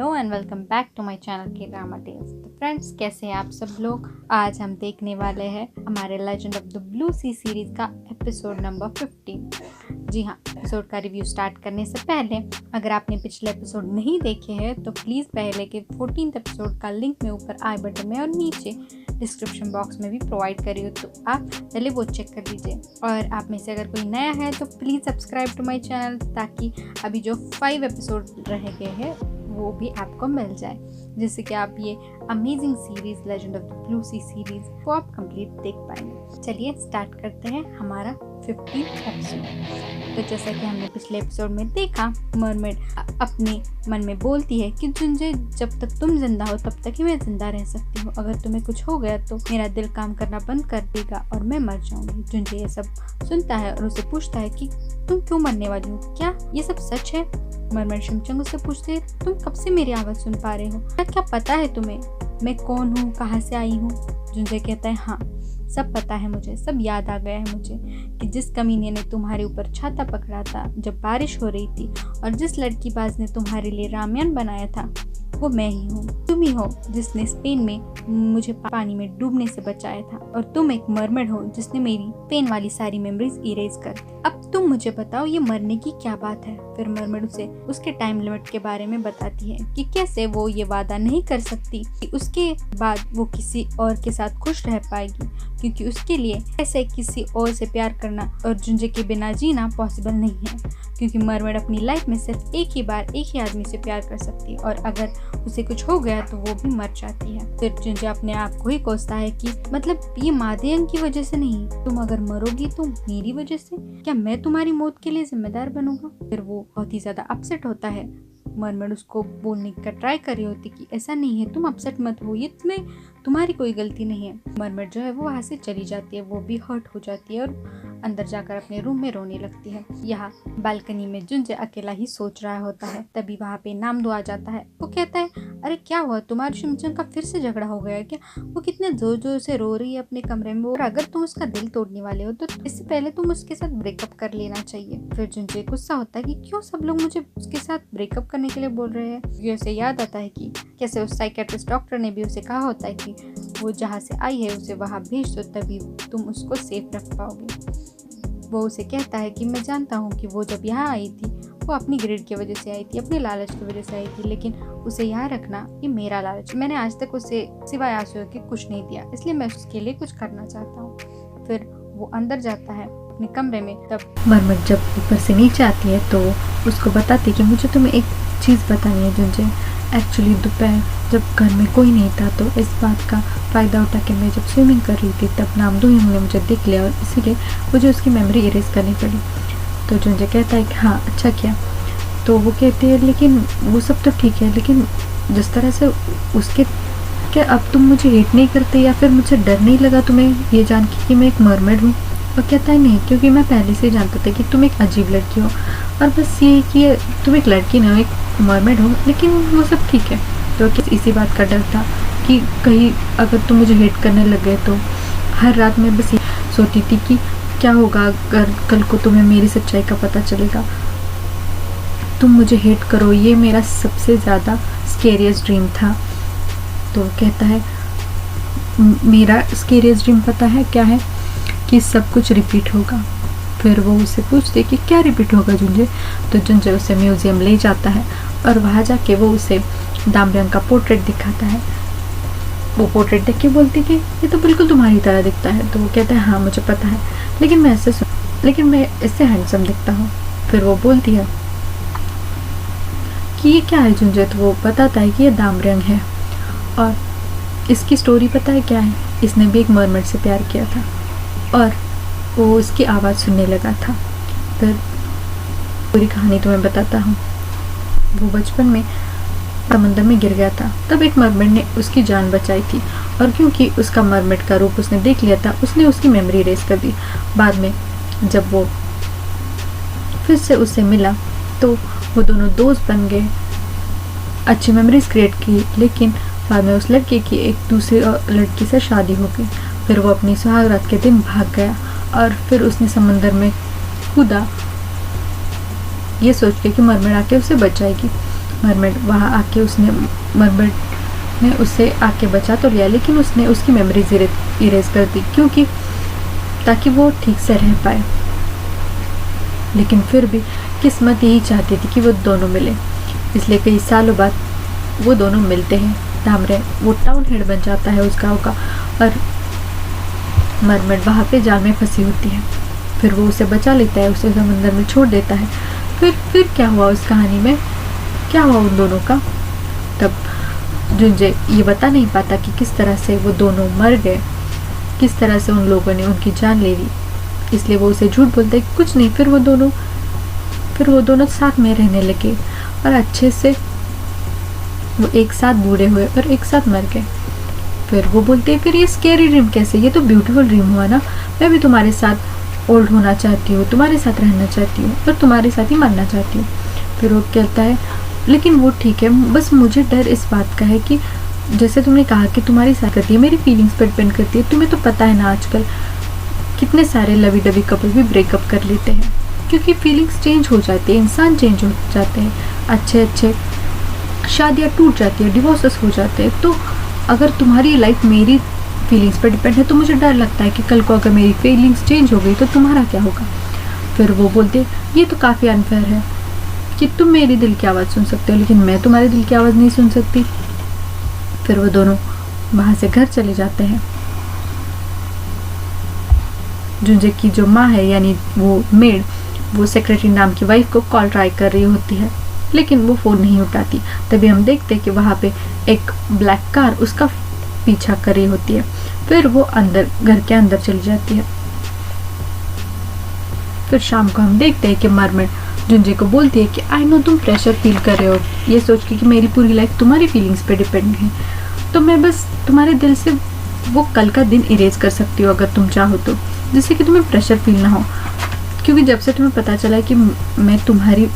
Hello and welcome back to my channel K drama tales. तो friends, कैसे हैं आप सब लोग। आज हम देखने वाले हैं हमारे legend of the blue sea series का एपिसोड नंबर 15। जी हाँ, एपिसोड का रिव्यू स्टार्ट करने से पहले अगर आपने पिछले एपिसोड नहीं देखे हैं तो प्लीज़ पहले के 14th एपिसोड का लिंक मैं ऊपर आई बटन में और नीचे डिस्क्रिप्शन बॉक्स में भी प्रोवाइड करी हो, तो आप पहले वो चेक कर लीजिए। और आप में से अगर कोई नया है तो please subscribe to my channel, ताकि अभी जो 5 एपिसोड रह गए हैं वो भी आपको मिल जाए, जिससे कि आप ये amazing series legend of the blue sea series को आप कंप्लीट देख पाएंगे। चलिए स्टार्ट करते हैं हमारा 15th एपिसोड। तो जैसा कि हमने पिछले एपिसोड में देखा, मरमेड अपने मन में बोलती है कि जुंजे, जब तक तुम जिंदा हो तब तक ही मैं जिंदा रह सकती हूँ। अगर तुम्हें कुछ हो गया तो मेरा दिल काम करना बंद कर देगा और मैं मर जाऊंगी। जुंजे ये सब सुनता है और उसे पूछता है कि तुम क्यों मरने वाली हो, क्या ये सब सच है। मरमेड शिमचंग उससे पूछते है, तुम कब से मेरी आवाज़ सुन पा रहे हो, क्या पता है तुम्हें मैं कौन हूँ, कहाँ से आई हूँ। जुंजे कहता है, हाँ सब पता है मुझे, सब याद आ गया है मुझे कि जिस कमीने ने तुम्हारे ऊपर छाता पकड़ा था जब बारिश हो रही थी, और जिस लड़की बाज ने तुम्हारे लिए रामेन बनाया था वो मैं ही हूँ। तुम ही हो जिसने स्पेन में मुझे पानी में डूबने से बचाया था, और तुम एक मरमेड हो जिसने मेरी पेन वाली सारी मेमोरीज इरेज कर दी। अब तुम मुझे बताओ ये मरने की क्या बात है। फिर मरमेड उसे उसके टाइम लिमिट के बारे में बताती है कि कैसे वो ये वादा नहीं कर सकती कि उसके बाद वो किसी और के साथ खुश रह पाएगी, क्योंकि उसके लिए ऐसे किसी और से प्यार करना और जुंजे के बिना जीना पॉसिबल नहीं है, क्योंकि मरमेड अपनी लाइफ में सिर्फ एक ही बार एक ही आदमी से प्यार कर सकती है, और अगर उसे कुछ हो गया तो वो भी मर जाती है। फिर जुंजे अपने आप को ही कोसता है कि मतलब ये मादेयन की वजह से नहीं, तुम अगर मरोगी तो मेरी वजह से, क्या मैं तुम्हारी मौत के लिए जिम्मेदार बनूंगा। फिर वो बहुत ही ज्यादा अपसेट होता है। मरमेड उसको बोलने का ट्राई कर रही होती कि ऐसा नहीं है, तुम अपसेट मत हो, ये तुम्हारी कोई गलती नहीं है। मरमेड जो है वो वहाँ से चली जाती है, वो भी हर्ट हो जाती है और अंदर जाकर अपने रूम में रोने लगती है। यहाँ बालकनी में जुंजे अकेला ही सोच रहा होता है, तभी वहाँ पे नामदो आ जाता है। वो कहता है, अरे क्या हुआ, तुम्हारे शिमचंग का फिर से झगड़ा हो गया क्या। वो कितने जोर जोर से रो रही है अपने कमरे में, और अगर तुम उसका दिल तोड़ने वाले हो तो इससे पहले तुम उसके साथ ब्रेकअप कर लेना चाहिए। फिर जुंजे गुस्सा होता है कि क्यों सब लोग मुझे उसके साथ ब्रेकअप करने के लिए बोल रहे हैं। ये उसे याद आता है कि कैसे उस साइकेट्रिस्ट डॉक्टर ने भी उसे कहा होता है कि वो जहाँ से आई है उसे वहाँ भेज दो, तभी तुम उसको सेफ रख पाओगे। वो उसे कहता है कि मैं जानता हूँ कि वो जब यहाँ आई थी वो अपनी ग्रेड की वजह से आई थी, अपने लालच की वजह से आई थी, लेकिन उसे यहाँ रखना ये मेरा लालच, मैंने आज तक उसे सिवाय आंसू के कुछ नहीं दिया, इसलिए मैं उसके लिए कुछ करना चाहता हूँ। फिर वो अंदर जाता है अपने कमरे में। तब मरमेड जब ऊपर से नीचे आती है तो उसको बताती कि मुझे तुम्हें एक चीज़ बतानी है जुंजे। एक्चुअली दोपहर जब घर में कोई नहीं था तो इस बात का फ़ायदा उठा के मैं जब स्विमिंग कर रही थी तब नामदो ने मुझे देख लिया, और इसीलिए मुझे उसकी मेमोरी इरेज करनी पड़ी। तो जुंजे कहता है कि हाँ अच्छा किया। तो वो कहती है, लेकिन वो सब तो ठीक है, लेकिन जिस तरह से उसके, क्या अब तुम मुझे हेट नहीं करते, या फिर मुझे डर नहीं लगा तुम्हें ये जान के कि मैं एक मरमेड हूँ। और कहता है, नहीं, क्योंकि मैं पहले से जानता था कि तुम एक अजीब लड़की हो, और बस ये कि तुम एक लड़की नहीं हो, एक मरमेड हो, लेकिन वो सब ठीक है। तो इसी बात का डर था कि कहीं अगर तुम मुझे हेट करने लग गए तो हर रात में बस ये सोचती थी कि क्या होगा अगर कल को तुम्हें मेरी सच्चाई का पता चलेगा, तुम मुझे हेट करो, ये मेरा सबसे ज़्यादा स्केरियस्ट ड्रीम था। तो कहता है, मेरा स्केरियस्ट ड्रीम पता है क्या है, कि सब कुछ रिपीट होगा। फिर वो उसे पूछते कि क्या रिपीट होगा जुंजे। तो जुंजे उसे म्यूज़ियम ले जाता है और वहाँ जाके वो उसे दामरंग का पोर्ट्रेट दिखाता है। वो पोर्ट्रेट देख के बोलती कि ये तो बिल्कुल तुम्हारी तरह दिखता है। तो वो कहता है, हाँ मुझे पता है, लेकिन मैं इससे हैंडसम दिखता हूँ। फिर वो बोलती है कि ये क्या है जुंजे। तो वो बताता है कि ये दामरंग है, और इसकी स्टोरी पता है क्या है, इसने भी एक मरमेड से प्यार किया था और वो उसकी आवाज़ सुनने लगा था। फिर पूरी कहानी तुम्हें बताता हूँ। वो बचपन में समंदर में गिर गया था, तब एक मरमेड ने उसकी जान बचाई थी, और क्योंकि उसका मरमेड का रूप उसने देख लिया था उसने उसकी मेमोरी इरेज कर दी। बाद में जब वो फिर से उससे मिला तो वो दोनों दोस्त बन गए, अच्छी मेमोरीज क्रिएट की, लेकिन बाद में उस लड़के की एक दूसरी लड़की से शादी हो गई। फिर वो अपनी सुहागरात के दिन भाग गया, और फिर उसने समंदर में कूदा ये सोच के कि मरमेड आके उसे बचाएगी। मरमेड वहाँ आके मरमेड ने उससे आके बचा तो लिया, लेकिन उसने उसकी मेमोरीज इरेज कर दी, क्योंकि ताकि वो ठीक से रह पाए। लेकिन फिर भी किस्मत यही चाहती थी कि वो दोनों मिले, इसलिए कई सालों बाद वो दोनों मिलते हैं। डामरे वो टाउन हेड बन जाता है उस गाँव का, और मरमेड वहाँ पे जाल में फंसी होती है। फिर वो उसे बचा लेता है, उसे समंदर में छोड़ देता है। फिर क्या हुआ उस कहानी में, क्या हुआ उन दोनों का, तब जुंजे ये बता नहीं पाता कि किस तरह से वो दोनों मर गए, किस तरह से उन लोगों ने उनकी जान ले ली। इसलिए वो उसे झूठ बोलता है कि कुछ नहीं। फिर वो दोनों साथ में रहने लगे और अच्छे से वो एक साथ बूढ़े हुए और एक साथ मर गए। फिर वो बोलते हैं फिर ये स्कैरी ड्रीम कैसे, ये तो ब्यूटीफुल ड्रीम हुआ ना, मैं भी तुम्हारे साथ ओल्ड होना चाहती हूँ, तुम्हारे साथ रहना चाहती हूँ और तुम्हारे साथ ही मरना चाहती हूँ। फिर वो कहता है लेकिन वो ठीक है, बस मुझे डर इस बात का है कि जैसे तुमने कहा कि तुम्हारी साथ करती है, मेरी फीलिंग्स पर डिपेंड करती है। तुम्हें तो पता है ना आजकल कितने सारे लवी डवी कपल भी ब्रेकअप कर लेते हैं, क्योंकि फीलिंग्स चेंज हो जाती है, इंसान चेंज हो जाते हैं, अच्छे शादियाँ टूट जाती है, डिवोर्सेस हो जाते हैं। तो अगर तुम्हारी लाइफ मेरी फीलिंग्स पर डिपेंड है तो मुझे डर लगता है कि कल को अगर मेरी फीलिंग्स चेंज हो गई तो तुम्हारा क्या होगा। फिर वो बोलते ये तो काफ़ी अनफेयर है कि तुम मेरी दिल की आवाज़ सुन सकते हो लेकिन मैं तुम्हारे दिल की आवाज़ नहीं सुन सकती। फिर वो दोनों वहाँ से घर चले जाते हैं। जुंजे की जो माँ है यानी वो मेड, वो सेक्रेटरी नाम की वाइफ को कॉल ट्राई कर रही होती है लेकिन वो फ़ोन नहीं उठाती। तभी हम देखते हैं कि वहाँ पे एक ब्लैक कार उसका पीछा कर रही होती है। फिर वो घर के अंदर चली जाती है। फिर शाम को हम देखते हैं कि मरमेड जुंजे को बोलती है कि आई नो तुम प्रेशर फील कर रहे हो, ये सोच के कि मेरी पूरी लाइफ तुम्हारी फीलिंग्स पे डिपेंड है, तो मैं बस तुम्हारे दिल से वो कल का दिन इरेज कर सकती हूँ अगर तुम चाहो तो, जिससे कि तुम्हें प्रेशर फील ना हो। क्योंकि जब से तुम्हें पता चला कि मैं तुम्हारी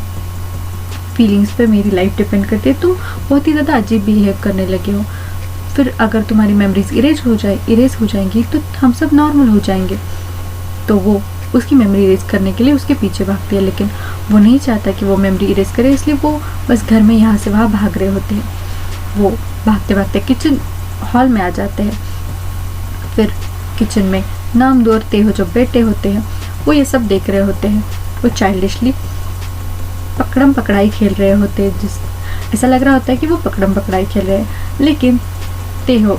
फीलिंग्स पे मेरी लाइफ डिपेंड करती है, तुम बहुत ही ज़्यादा अजीब बिहेव करने लगे हो। फिर अगर तुम्हारी मेमोरीज इरेज हो जाएंगी तो हम सब नॉर्मल हो जाएंगे। तो वो उसकी मेमोरी इरेज करने के लिए उसके पीछे भागती है, लेकिन वो नहीं चाहता कि वो मेमोरी इरेज करे, इसलिए वो बस घर में यहाँ से वहाँ भाग रहे होते हैं। वो भागते भागते किचन हॉल में आ जाते हैं। फिर किचन में नामदो और तेहो जो बैठे होते हैं वो ये सब देख रहे होते हैं। वो चाइल्डिशली पकड़म पकड़ाई खेल रहे होते हैं, ऐसा लग रहा होता है कि वो पकड़म पकड़ाई खेल रहे हैं। लेकिन तेहो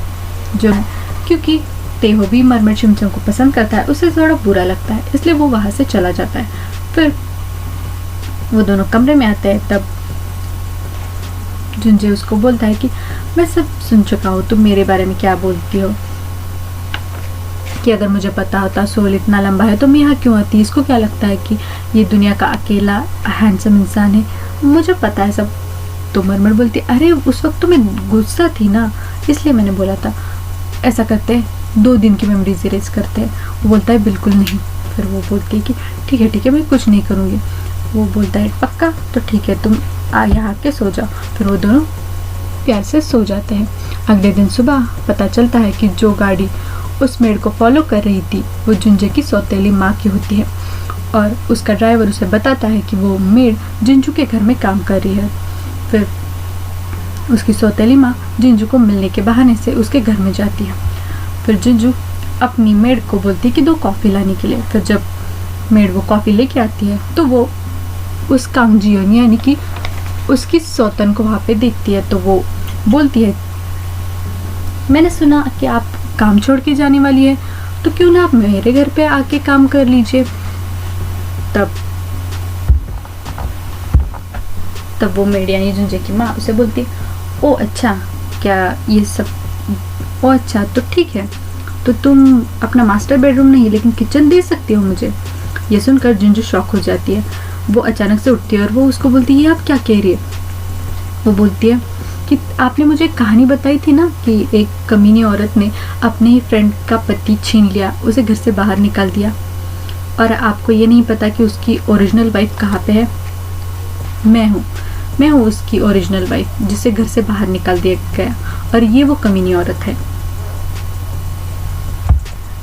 जो, क्योंकि तेहो भी मरमेड शिमचम को पसंद करता है, उसे थोड़ा बुरा लगता है, इसलिए वो वहाँ से चला जाता है। फिर वो दोनों कमरे में आते हैं। तब जुंजे उसको बोलता है कि मैं सब सुन चुका हूँ, तुम मेरे बारे में क्या बोलती हो, कि अगर मुझे पता होता सोल इतना लंबा है तो मैं यहाँ क्यों आती, इसको क्या लगता है कि ये दुनिया का अकेला हैंडसम इंसान है, मुझे पता है सब। तो मरमर बोलती अरे उस वक्त तो मैं गुस्सा थी ना, इसलिए मैंने बोला था। ऐसा करते हैं 2 दिन की मेमोरीज इरेज करते हैं। वो बोलता है बिल्कुल नहीं। फिर वो बोलती है कि ठीक है मैं कुछ नहीं करूँगी। वो बोलता है पक्का, तो ठीक है तुम यहाँ आके सो जाओ। फिर वो दोनों प्यार से सो जाते हैं। अगले दिन सुबह पता चलता है कि जो गाड़ी उस मेड को फॉलो कर रही थी वो जुंजे की सौतेली माँ की होती है, और उसका ड्राइवर उसे बताता है कि वो मेड जिंजू के घर में काम कर रही है। फिर उसकी सौतेली माँ जिंजू को मिलने के बहाने से उसके घर में जाती है। फिर जिंजू अपनी मेड को बोलती है कि 2 कॉफ़ी लाने के लिए। फिर जब मेड वो कॉफ़ी लेके आती है तो वो उस कांगजियोन यानी कि उसकी सौतन को वहाँ पे देखती है। तो वो बोलती है मैंने सुना कि आप काम छोड़ के जाने वाली है, तो क्यों ना आप मेरे घर पे आके काम कर लीजिए। तब वो मेड यानी जुंजे की माँ उसे बोलती है ओ अच्छा, क्या ये सब, ओ अच्छा तो ठीक है, तो तुम अपना मास्टर बेडरूम नहीं लेकिन किचन दे सकती हो मुझे। ये सुनकर जुंजू शॉक हो जाती है। वो अचानक से उठती है और वो उसको बोलती है ये आप क्या कह रही है। वो बोलती है कि आपने मुझे एक कहानी बताई थी ना कि एक कमीनी औरत ने अपने ही फ्रेंड का पति छीन लिया, उसे घर से बाहर निकाल दिया, और आपको ये नहीं पता कि उसकी ओरिजिनल वाइफ कहाँ पे है। मैं हूँ उसकी ओरिजिनल वाइफ जिसे घर से बाहर निकाल दिया गया, और ये वो कमीनी औरत है।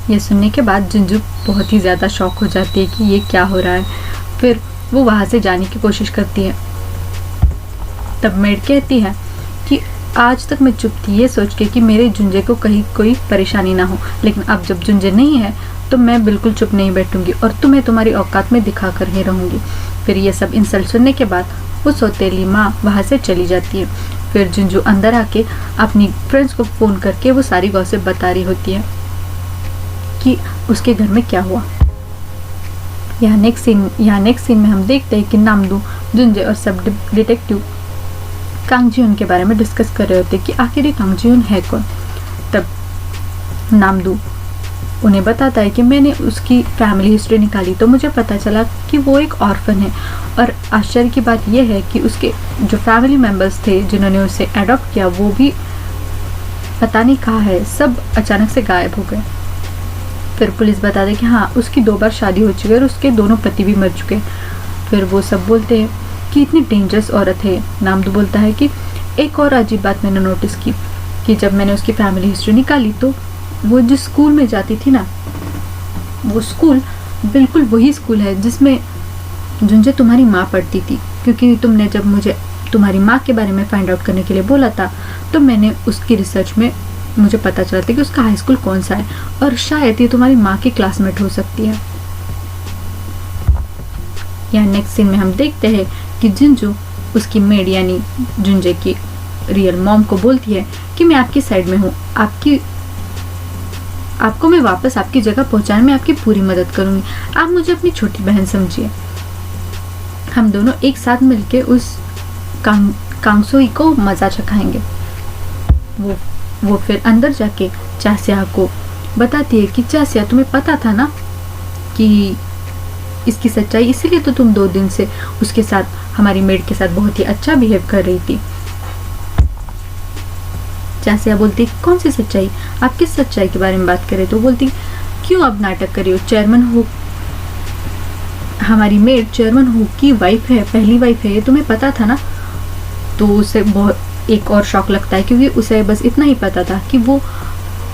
ये सुनने के बाद जिंजू बहुत ही ज़्यादा शॉक हो जाती है कि ये क्या हो रहा है। फिर वो वहाँ से जाने की कोशिश करती है। तब मेड कहती है कि आज तक मैं चुप थी ये सोच के कि मेरे जुंजे को कहीं कोई परेशानी ना हो, लेकिन अब जब जुंजे नहीं है तो मैं बिल्कुल चुप नहीं बैठूंगी और तुम्हें तुम्हारी औकात में दिखा कर ही रहूंगी। फिर ये सब इंसल्ट सुनने के बाद वो सौतेली माँ वहाँ से चली जाती है। फिर जुंजू अंदर आके अपनी फ्रेंड्स को फ़ोन करके वो सारी गॉसिप बता रही होती है कि उसके घर में क्या हुआ। यहाँ नेक्स्ट सीन में हम देखते हैं कि नामदू, जुंजे और सब डिटेक्टिव कांगजियोन के बारे में डिस्कस कर रहे होते हैं कि आखिर ये कांगजियोन है कौन। तब नामदू उन्हें बताता है कि मैंने उसकी फैमिली हिस्ट्री निकाली तो मुझे पता चला कि वो एक ऑर्फन है, और आश्चर्य की बात यह है कि उसके जो फैमिली मेम्बर्स थे जिन्होंने उसे अडॉप्ट किया वो भी पता नहीं कहाँ है, सब अचानक से गायब हो गए। फिर पुलिस बता दे कि हाँ उसकी 2 बार शादी हो चुकी है और उसके दोनों पति भी मर चुके। फिर वो सब बोलते हैं कि इतनी डेंजरस औरत है। नामदू बोलता है कि एक और अजीब बात मैंने नोटिस की कि जब मैंने उसकी फैमिली हिस्ट्री निकाली तो वो जिस स्कूल में जाती थी ना, वो स्कूल बिल्कुल वही स्कूल है जिसमें जुंजे तुम्हारी माँ पढ़ती थी, क्योंकि तुमने जब मुझे तुम्हारी माँ के बारे में फाइंड आउट करने के लिए बोला था तो मैंने उसकी रिसर्च में मुझे पता चला था कि उसका हाई स्कूल कौन सा है और शायद ये तुम्हारी माँ की क्लासमेट हो सकती है। यहाँ नेक्स्ट सीन में हम देखते हैं कि जिंजू उसकी मेड यानी जुंजे की रियल मॉम को बोलती है कि मैं आपकी साइड में हूँ, आपको मैं वापस आपकी जगह पहुंचाने में आपकी पूरी मदद करूंगी, आप मुझे अपनी छोटी बहन समझिए। हम दोनों एक साथ मिलके उस कांगसोई को मजा चखाएंगे। वो फिर अंदर जाके चासिया को बताती है कि चासिया तुम्हें पता था ना कि इसकी सच्चाई, इसीलिए तो तुम 2 दिन से उसके साथ, हमारी मेड के साथ बहुत ही अच्छा बिहेव कर रही थी। चासिया बोलती कौन सी सच्चाई, आप किस सच्चाई के बारे में बात कर रहे? तो बोलती क्यों अब नाटक कर रही हो, चेयरमैन हो, हमारी मेड चेयरमैन हो की वाइफ है, पहली वाइफ है, ये तुम्हें पता था ना। तो उसे बहुत एक और शॉक लगता है क्योंकि उसे बस इतना ही पता था कि वो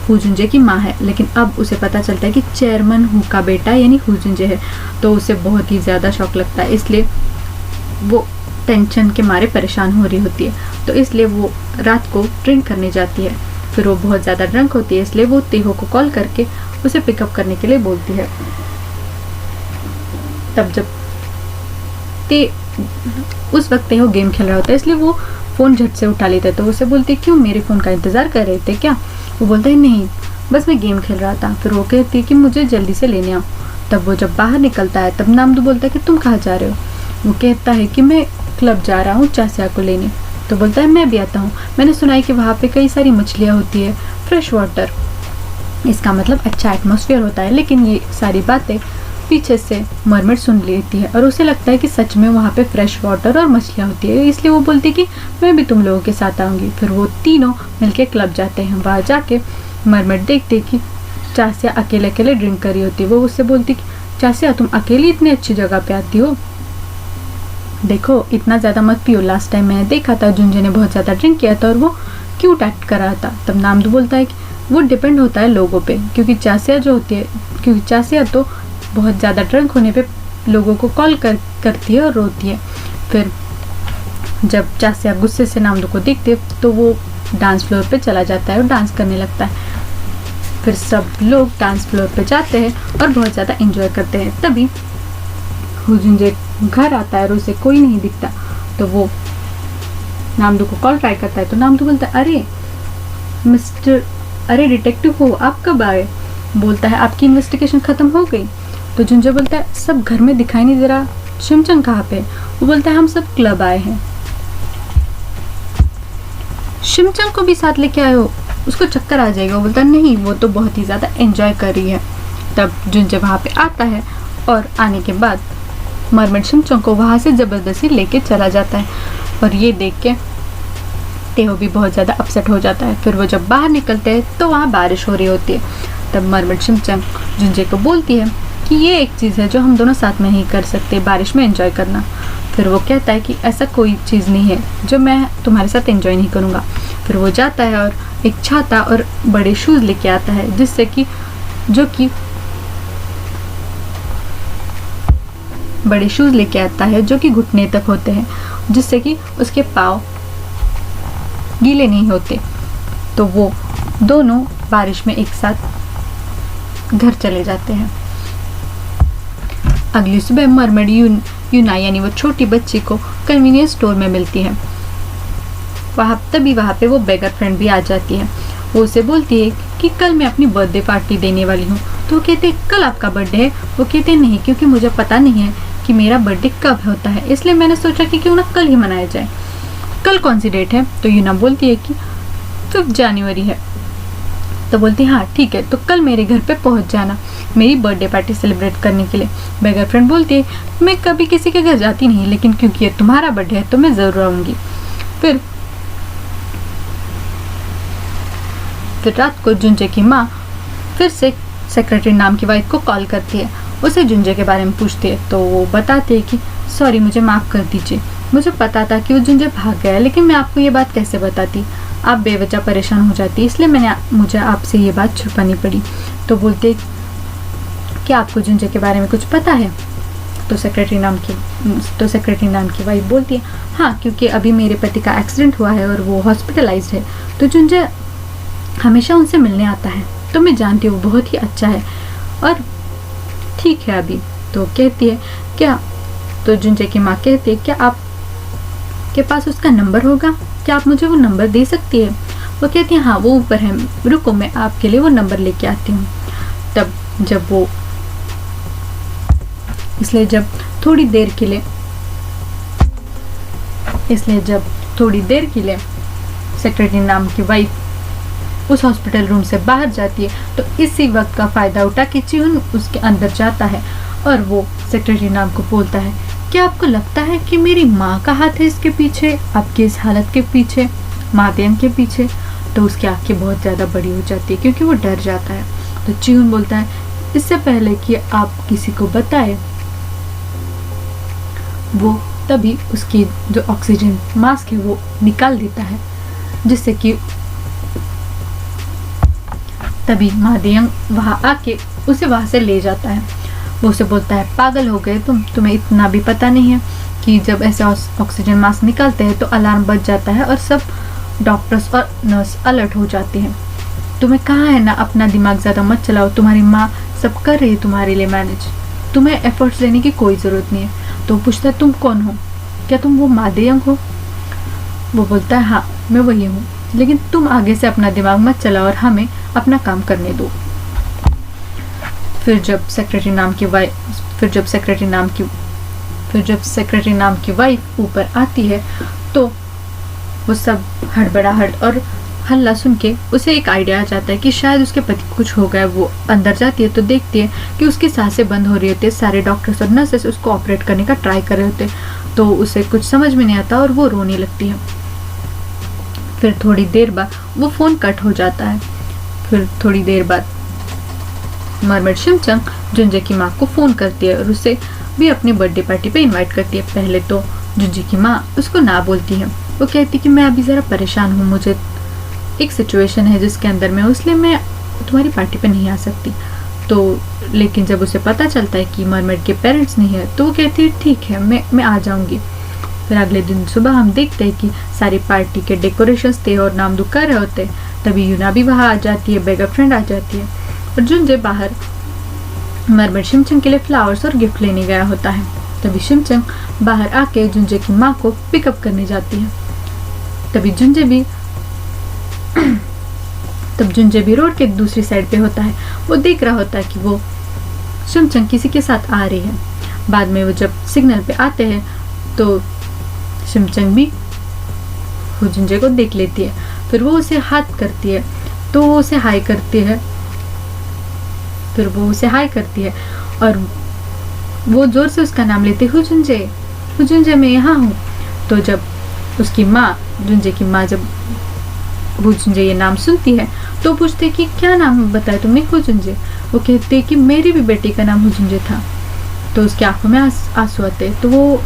हुजुंजे की माँ है, लेकिन अब उसे पता चलता है कि चेयरमैन हु का बेटा यानी हुजुंजे है। तो उसे बहुत ही ज़्यादा शॉक लगता है, इसलिए वो टेंशन के मारे परेशान हो रही होती है। तो इसलिए वो रात को ड्रिंक करने जाती है। फिर वो बहुत ज़्यादा ड्रंक होती है, इसलिए वो तेहो को कॉल करके उसे पिकअप करने के लिए बोलती है। तब जब उस वक्त तेहो गेम खेल रहा होता है, इसलिए वो फ़ोन झट से उठा लेता है। तो उसे बोलती है क्यों, मेरे फ़ोन का इंतज़ार कर रहे थे क्या? वो बोलता है नहीं, बस मैं गेम खेल रहा था। फिर वो कहती है कि मुझे जल्दी से लेने आओ। तब वो जब बाहर निकलता है तब नामदू बोलता है कि तुम कहाँ जा रहे हो? वो कहता है कि मैं क्लब जा रहा हूँ चासिया को लेने। तो बोलता है मैं भी आता हूँ, मैंने सुना है कि वहाँ पे कई सारी मछलियाँ होती है, फ्रेश वाटर, इसका मतलब अच्छा एटमॉस्फेयर होता है। लेकिन ये सारी बातें पीछे से मरमेड सुन लेती है और उसे लगता है कि सच में वहाँ पे फ्रेश वाटर और मछलियाँ होती है, इसलिए वो बोलती है कि मैं भी तुम लोगों के साथ आऊँगी। फिर वो तीनों मिलके क्लब जाते हैं। वहाँ जाके मरमेड देखते कि चासिया अकेले अकेले ड्रिंक करी होती है। वो उससे बोलती कि चासिया तुम अकेली इतनी अच्छी जगह पे आती हो, देखो इतना ज़्यादा मत पियो, लास्ट टाइम मैंने देखा था जुंजे ने बहुत ज़्यादा ड्रिंक किया था और वो क्यूट एक्ट कर रहा था। तब नामदू बोलता है कि वो डिपेंड होता है लोगों पे, क्योंकि चासिया तो बहुत ज़्यादा ड्रंक होने पे लोगों को कॉल करती है और रोती है। फिर जब चासिया गुस्से से नामदू को देखती है तो वो डांस फ्लोर पे चला जाता है और डांस करने लगता है। फिर सब लोग डांस फ्लोर पे जाते हैं और बहुत ज़्यादा एंजॉय करते हैं। तभी हुजुंजे घर आता है और उसे कोई नहीं दिखता। तो वो नामदू को कॉल ट्राई करता है। तो नामदू बोलता है अरे डिटेक्टिव हो, आप कब आए? बोलता है आपकी इन्वेस्टिगेशन ख़त्म हो गई। तो जुंजे बोलता है सब घर में दिखाई नहीं दे रहा, शिमचंग कहाँ पे? वो बोलता है हम सब क्लब आए हैं। शिमचंग को भी साथ लेके आए हो, उसको चक्कर आ जाएगा। वो बोलता है नहीं, वो तो बहुत ही ज़्यादा एंजॉय कर रही है। तब जुंजे वहाँ पे आता है और आने के बाद मरमेड शिमचंग को वहाँ से ज़बरदस्ती लेके चला जाता है और ये देख के तेहो भी बहुत ज़्यादा अपसेट हो जाता है। फिर वो जब बाहर निकलते हैं तो वहाँ बारिश हो रही होती है। तब मरमेड शिमचंग जुंजे को बोलती है कि ये एक चीज़ है जो हम दोनों साथ में ही कर सकते, बारिश में एंजॉय करना। फिर वो कहता है कि ऐसा कोई चीज़ नहीं है जो मैं तुम्हारे साथ एंजॉय नहीं करूँगा। फिर वो जाता है और एक छाता और बड़े शूज़ लेके आता है जिससे कि बड़े शूज़ लेके आता है जो कि घुटने तक होते हैं, जिससे कि उसके पाँव गीले नहीं होते। तो वो दोनों बारिश में एक साथ घर चले जाते हैं। अगली सुबह मरमड यूना यानी वो छोटी बच्ची को कन्वीनियंस स्टोर में मिलती है। तभी वहाँ पे वो बेगर फ्रेंड भी आ जाती है। वो उसे बोलती है कि कल मैं अपनी बर्थडे पार्टी देने वाली हूँ। तो वो कहते हैं कल आपका बर्थडे है? वो कहते नहीं, क्योंकि मुझे पता नहीं है कि मेरा बर्थडे कब होता है, इसलिए मैंने सोचा कि क्यों ना कल ही मनाया जाए। कल कौन सी डेट है? तो यूना बोलती है कि 5 जनवरी है। तो बोलती है हाँ ठीक है, तो कल मेरे घर पे पहुंच जाना मेरी बर्थडे पार्टी सेलिब्रेट करने के लिए। बेगर फ्रेंड बोलती है मैं कभी किसी के घर जाती नहीं, लेकिन क्योंकि ये तुम्हारा बर्थडे है तो मैं ज़रूर आऊँगी। फिर रात को जुंजे की माँ फिर से सेक्रेटरी नाम की वाइफ को कॉल करती है। उसे जुंजे के बारे में पूछती है तो वो बताती है कि सॉरी, मुझे माफ़ कर दीजिए, मुझे पता था कि वो जुंजे भाग गया, लेकिन मैं आपको ये बात कैसे बताती, आप बेवजह परेशान हो जाती, इसलिए मुझे आपसे ये बात छुपानी पड़ी। तो बोलते कि आपको जुंजे के बारे में कुछ पता है? तो सेक्रेटरी नाम की वाइफ बोलती है हाँ, क्योंकि अभी मेरे पति का एक्सीडेंट हुआ है और वो हॉस्पिटलाइज्ड है, तो जुंजे हमेशा उनसे मिलने आता है, तो मैं जानती हूँ वो बहुत ही अच्छा है और ठीक है अभी। तो कहती है क्या? तो जुंजे की माँ कहती है क्या आपके पास उसका नंबर होगा, क्या आप मुझे वो नंबर दे सकती है? वो कहती है हाँ वो ऊपर है, रुको मैं आपके लिए वो नंबर लेके आती हूँ। इसलिए जब थोड़ी देर के लिए सेक्रेटरी नाम की वाइफ उस हॉस्पिटल रूम से बाहर जाती है, तो इसी वक्त का फायदा उठा के चियून उसके अंदर जाता है और वो सेक्रेटरी नाम को बोलता है क्या आपको लगता है कि मेरी माँ का हाथ है इसके पीछे, आपकी इस हालत के पीछे, मातेयन के पीछे? तो उसकी आंखें बहुत ज़्यादा बड़ी हो जाती है क्योंकि वो डर जाता है। तो चियून बोलता है इससे पहले कि आप किसी को बताए, वो तभी उसकी जो ऑक्सीजन मास्क है वो निकाल देता है, जिससे कि तभी मादेयंग वहाँ आके उसे वहाँ से ले जाता है। वो उसे बोलता है पागल हो गए तुम्हें इतना भी पता नहीं है कि जब ऐसे ऑक्सीजन मास्क निकालते हैं तो अलार्म बज जाता है और सब डॉक्टर्स और नर्स अलर्ट हो जाते हैं। तुम्हें कहाँ है ना, अपना दिमाग ज़्यादा मत चलाओ, तुम्हारी माँ सब कर रही है तुम्हारे लिए मैनेज, तुम्हें एफर्ट्स लेने की कोई ज़रूरत नहीं है। तो पूछता है तुम कौन हो, क्या तुम वो मादेयंग हो? वो बोलता है हाँ मैं वही हूँ, लेकिन तुम आगे से अपना दिमाग मत चलाओ और हमें अपना काम करने दो। फिर जब सेक्रेटरी नाम की वाइफ ऊपर आती है तो वो सब हड़बड़ाहट और हल्ला सुन के उसे एक आइडिया आ जाता है कि शायद उसके पति को कुछ हो गया। वो अंदर जाती है तो देखती है कि उसकी सांसें बंद हो रही होती है, सारे डॉक्टर्स और नर्सेस उसको ऑपरेट करने का ट्राई कर रहे होते, तो उसे कुछ समझ में नहीं आता और वो रोने लगती है। फिर थोड़ी देर बाद वो फ़ोन कट हो जाता है। फिर थोड़ी देर बाद मरमड शिमचंग जुंजे की माँ को फ़ोन करती है और उसे भी अपनी बर्थडे पार्टी पे इनवाइट करती है। पहले तो जुंजे की माँ उसको ना बोलती है, वो कहती कि मैं अभी ज़रा परेशान हूँ, मुझे एक सिचुएशन है जिसके अंदर मैं इसलिए मैं तुम्हारी पार्टी पे नहीं आ सकती। तो लेकिन जब उसे पता चलता है कि मरमड के पेरेंट्स नहीं है तो वो कहती है ठीक है मैं आ जाऊँगी। फिर अगले दिन सुबह हम देखते हैं कि सारी पार्टी के डेकोरेशंस थे और नाम दुख कर रहे होते। तभी यूना भी वहाँ आ जाती है, बेगर फ्रेंड आ जाती है और जुंजे बाहर मरमड शिमचंग के लिए फ्लावर्स और गिफ्ट लेने गया होता है। तभी शिमचंग बाहर आके जुंजे की माँ को पिकअप करने जाती है। तभी जुंजे भी रोड के दूसरी साइड पे होता है। वो देख रहा होता है कि वो शिमचंग किसी के साथ आ रही है। बाद में वो जब सिग्नल पे आते हैं तो शिमचंग भी जुंजे को देख लेती है। फिर वो उसे हाथ करती है तो वो उसे हाई करती है और वो जोर से उसका नाम लेते हुजुंजे मैं यहाँ हूँ। तो जब उसकी माँ जुंजे की माँ जब हुजुंजे ये नाम सुनती है तो पूछते कि क्या नाम बताया तुमने हुजुंजे? वो कहते कि मेरी भी बेटी का नाम हुजुंजे था। तो उसकी आंखों में आंसू आते। तो वो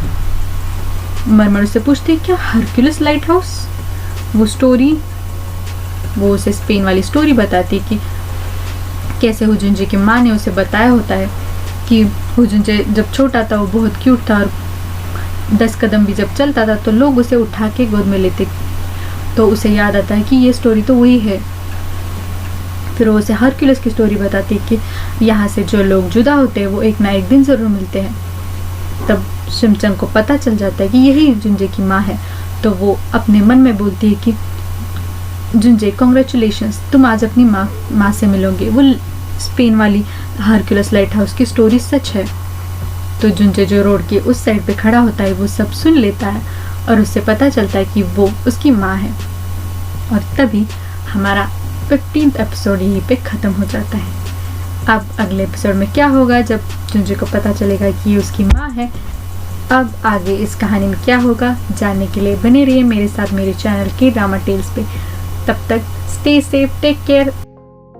मरमड से पूछते क्या हरक्यूलिस लाइट हाउस, वो उसे स्पेन वाली स्टोरी बताती कि कैसे हुजुंजे की माँ ने उसे बताया होता है कि हुजुंजे जब छोटा था वो बहुत क्यूट था और 10 कदम भी जब चलता था तो लोग उसे उठा के गोद में लेते। तो उसे याद आता है कि ये स्टोरी तो वही है। फिर वो उसे हरक्यूलिस की स्टोरी बताती है कि यहाँ से जो लोग जुदा होते हैं वो एक ना एक दिन ज़रूर मिलते हैं। तब शिनचैन को पता चल जाता है कि यही जुंजे की माँ है। तो वो अपने मन में बोलती है कि जुंजे कॉन्ग्रेचुलेशंस, तुम आज अपनी माँ से मिलोगे। वो स्पेन वाली हरक्यूलिस लाइट हाउस की स्टोरी सच है। तो जुंजे जो रोड के उस साइड पे खड़ा होता है वो सब सुन लेता है और उससे पता चलता है कि वो उसकी माँ है। और तभी हमारा 15th एपिसोड यहीं पे ख़त्म हो जाता है। अब अगले एपिसोड में क्या होगा जब जुंजे को पता चलेगा कि ये उसकी माँ है, अब आगे इस कहानी में क्या होगा जानने के लिए बने रहिए मेरे साथ मेरे चैनल के ड्रामा टेल्स पे। तब तक स्टे सेफ, टेक केयर